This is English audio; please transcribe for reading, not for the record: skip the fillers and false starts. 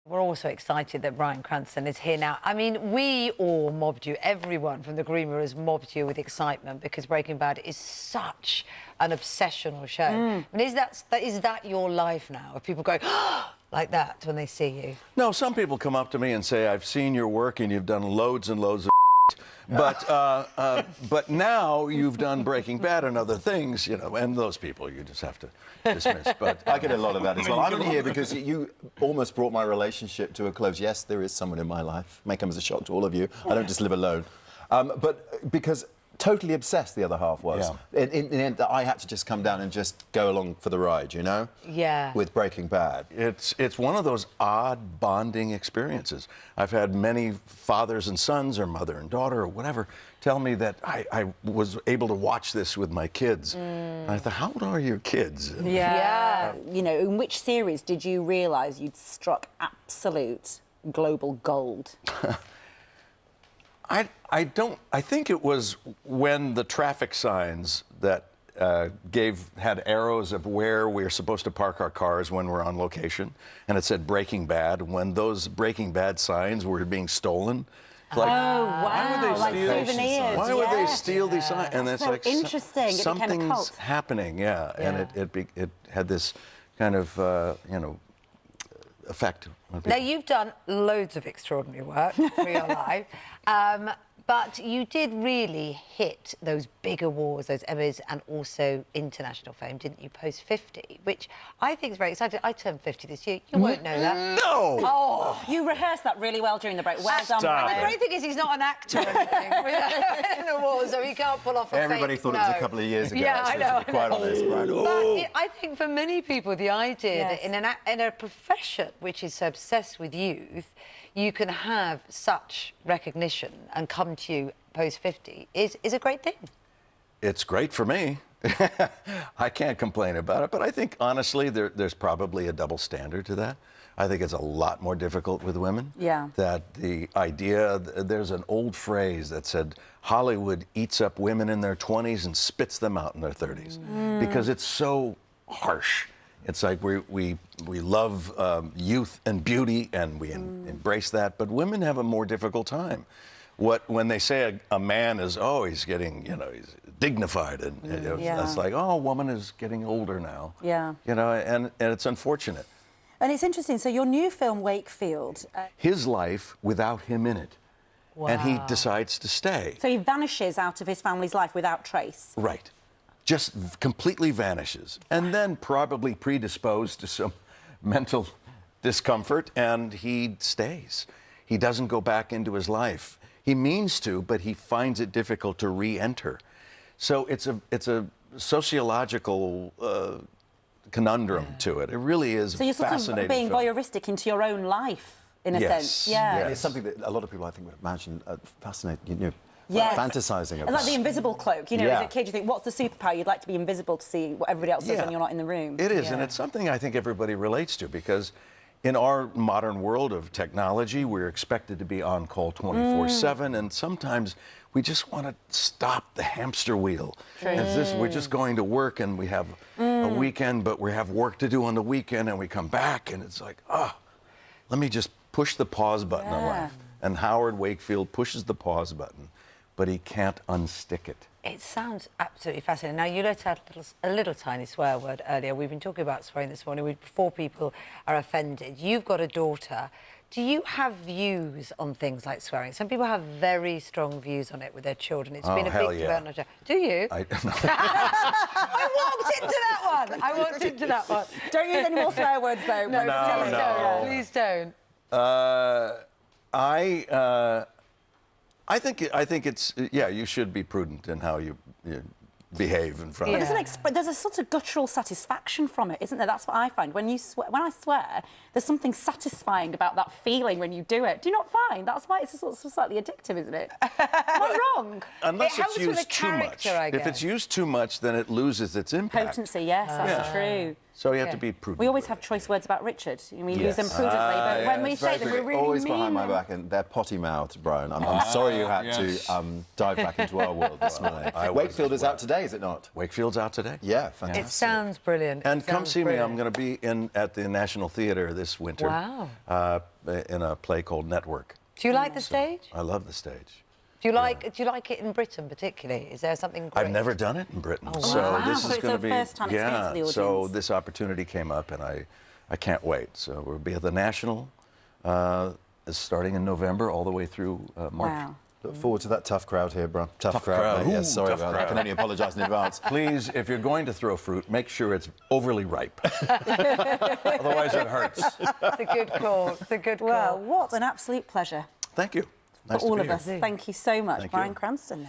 We're also excited that Bryan Cranston is here now. I mean, we all mobbed you. Everyone from the green room has mobbed you with excitement because Breaking Bad is such an obsessional show. I mean, is that your life now? If people go like that when they see you? No, some people come up to me and say, "I've seen your work and you've done loads and loads of." But now you've done Breaking Bad and other things, you know, and those people you just have to dismiss. But I get a lot of that as well. I'm only here because you almost brought my relationship to a close. Yes, there is someone in my life. May come as a shock to all of you. I don't just live alone. But because totally obsessed the other half was. Yeah. In the end, I had to just come down and just go along for the ride, you know? Yeah. With Breaking Bad. it's one of those odd bonding experiences. I've had many fathers and sons or mother and daughter or whatever tell me that I was able to watch this with my kids. And I thought, how old are your kids? Yeah. You know, in which series did you realise you'd struck absolute global gold? I think it was when the traffic signs that had arrows of where we're supposed to park our cars when we're on location, and it said Breaking Bad. When those Breaking Bad signs were being stolen, like, oh wow! why would they Like steal souvenirs. Why would they steal these signs? And That's it's so like interesting. It became a something's cult. happening, and it had this kind of you know, effect on people. Now, you've done loads of extraordinary work for your life, but you did really hit those big awards, those Emmys, and also international fame, didn't you, post-50, which I think is very exciting. I turned 50 this year. You won't know that. No! Oh, you rehearsed that really well during the break. Well done, And the Bryan. great thing is he's not an actor or anything with an award, so he can't pull off a Everybody fake thought it was a couple of years ago, Yeah, actually, I know. to be quite honest, Bryan. But I think for many people, the idea Yes. that in a profession which is so obsessed with youth, you can have such recognition and come to you post-50 is a great thing. It's great for me. I can't complain about it, but I think, honestly, there's probably a double standard to that. I think it's a lot more difficult with women. Yeah. That the idea, there's an old phrase that said, Hollywood eats up women in their 20s and spits them out in their 30s. Because it's so harsh. It's like we love youth and beauty, and we embrace that, but women have a more difficult time. When they say a man is, oh, he's getting, you know, he's dignified, and you know, it's like, oh, a woman is getting older now. Yeah. You know, and it's unfortunate. And it's interesting. So your new film, Wakefield. His life without him in it. Wow. And he decides to stay. So he vanishes out of his family's life without trace. Right. Just completely vanishes. And then probably predisposed to some mental discomfort, and he stays. He doesn't go back into his life. He means to, but he finds it difficult to re-enter. So it's a sociological conundrum to it. It really is So you're sort fascinating of being film. voyeuristic into your own life, in a Yes, sense. Yeah. yes. It's something that a lot of people, I think, would imagine fascinating, you know, Yes. fantasizing about. And like the invisible cloak, you know, Yeah. as a kid, you think, what's the superpower? You'd like to be invisible to see what everybody else does when you're not in the room. It is, and it's something I think everybody relates to, because in our modern world of technology, we're expected to be on call 24/7, and sometimes we just want to stop the hamster wheel. We're just going to work, and we have a weekend, but we have work to do on the weekend, and we come back, and it's like, let me just push the pause button on life. And Howard Wakefield pushes the pause button, but he can't unstick it. It sounds absolutely fascinating. Now, you let out a little tiny swear word earlier. We've been talking about swearing this morning. Before people are offended. You've got a daughter. Do you have views on things like swearing? Some people have very strong views on it with their children. It's been a big debate. Do you? I walked into that one. I walked into that one. Don't use any more swear words, though. No. Please don't. I think it's, yeah, you should be prudent in how you behave in front of There's a sort of guttural satisfaction from it, isn't there? That's what I find. When I swear, there's something satisfying about that feeling when you do it. Do you not find? That's why it's sort of slightly addictive, isn't it? Am I wrong? Unless It it's helps with used the too much. character, I If it's guess. used too much, then it loses its impact. Potency, yes, that's true. So you have to be prudent. We always with have it. choice words about Richard. We Yes. use them prudently, but when we It's say very them, we good. really always mean behind my them. back, and they're potty-mouthed, Brian. I'm sorry you had to dive back into our world this morning. I was Wakefield as is out today, is it not? Wakefield's out today. Yeah, fantastic. It sounds brilliant. And It come sounds see me. brilliant. I'm going to be at the National Theatre this winter. Wow. In a play called Network. Do you like the stage? I love the stage. Do you like it in Britain particularly? Is there something great? I've never done it in Britain, Oh, so wow. this So is it's going a to be first-time experience for the So audience. this opportunity came up, and I can't wait. So we'll be at the National, starting in November, all the way through March. Wow. Look forward to that tough crowd here, Brian. Tough crowd. crowd, mate. Ooh, Yes, sorry tough about that. I can crowd. only apologise in advance. Please, if you're going to throw fruit, make sure it's overly ripe. Otherwise, it hurts. It's a good call. It's a good call. Well, what an absolute pleasure Thank you. for Nice to all be of here. us. Thank you so much, Thank Bryan you. Cranston.